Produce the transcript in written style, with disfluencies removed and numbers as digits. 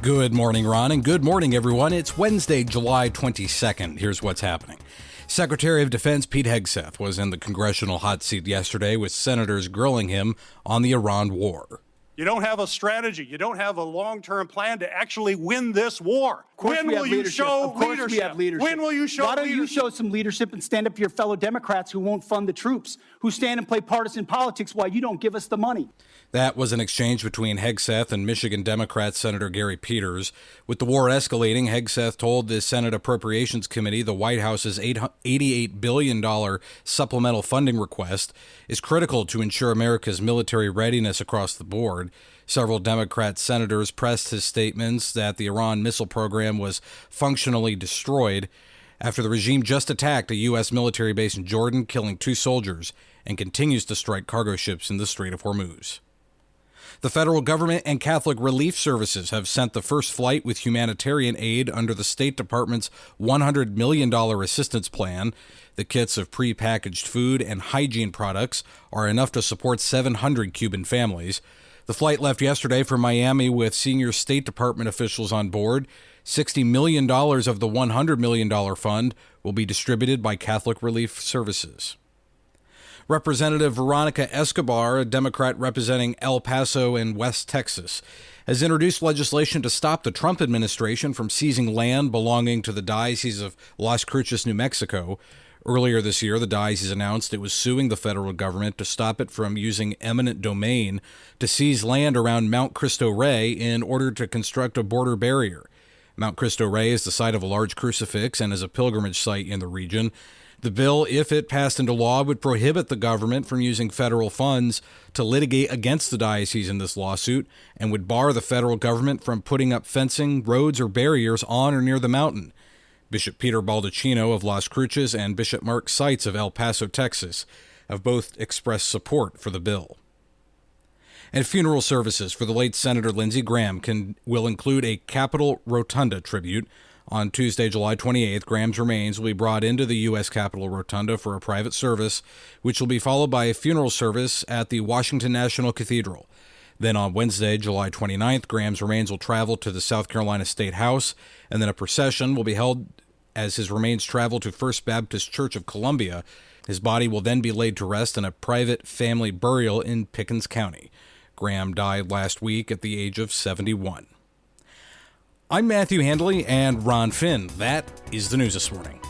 Good morning, Ron, and good morning, everyone. It's Wednesday, July 22nd. Here's what's happening. Secretary of Defense Pete Hegseth was in the congressional hot seat yesterday with senators grilling him on the Iran war. You don't have a strategy. You don't have a long-term plan to actually win this war. When will you show leadership? When will you show leadership? Why don't you show some leadership and stand up to your fellow Democrats who won't fund the troops, who stand and play partisan politics while you don't give us the money? That was an exchange between Hegseth and Michigan Democrat Senator Gary Peters. With the war escalating, Hegseth told the Senate Appropriations Committee the White House's $88 billion supplemental funding request is critical to ensure America's military readiness across the board. Several Democrat senators pressed his statements that the Iran missile program was functionally destroyed after the regime just attacked a U.S. military base in Jordan, killing 2 soldiers, and continues to strike cargo ships in the Strait of Hormuz. The federal government and Catholic Relief Services have sent the first flight with humanitarian aid under the State Department's $100 million assistance plan. The kits of prepackaged food and hygiene products are enough to support 700 Cuban families. The flight left yesterday for Miami with senior State Department officials on board. $60 million of the $100 million fund will be distributed by Catholic Relief Services. Representative Veronica Escobar, a Democrat representing El Paso and West Texas, has introduced legislation to stop the Trump administration from seizing land belonging to the Diocese of Las Cruces, New Mexico. Earlier this year, the diocese announced it was suing the federal government to stop it from using eminent domain to seize land around Mount Cristo Rey in order to construct a border barrier. Mount Cristo Rey is the site of a large crucifix and is a pilgrimage site in the region. The bill, if it passed into law, would prohibit the government from using federal funds to litigate against the diocese in this lawsuit and would bar the federal government from putting up fencing, roads, or barriers on or near the mountain. Bishop Peter Baldacchino of Las Cruces and Bishop Mark Seitz of El Paso, Texas, have both expressed support for the bill. And funeral services for the late Senator Lindsey Graham will include a Capitol Rotunda tribute. On Tuesday, July 28th, Graham's remains will be brought into the U.S. Capitol Rotunda for a private service, which will be followed by a funeral service at the Washington National Cathedral. Then on Wednesday, July 29th, Graham's remains will travel to the South Carolina State House, and then a procession will be held as his remains travel to First Baptist Church of Columbia. His body will then be laid to rest in a private family burial in Pickens County. Graham died last week at the age of 71. I'm Matthew Handley and Ron Finn. That is the news this morning.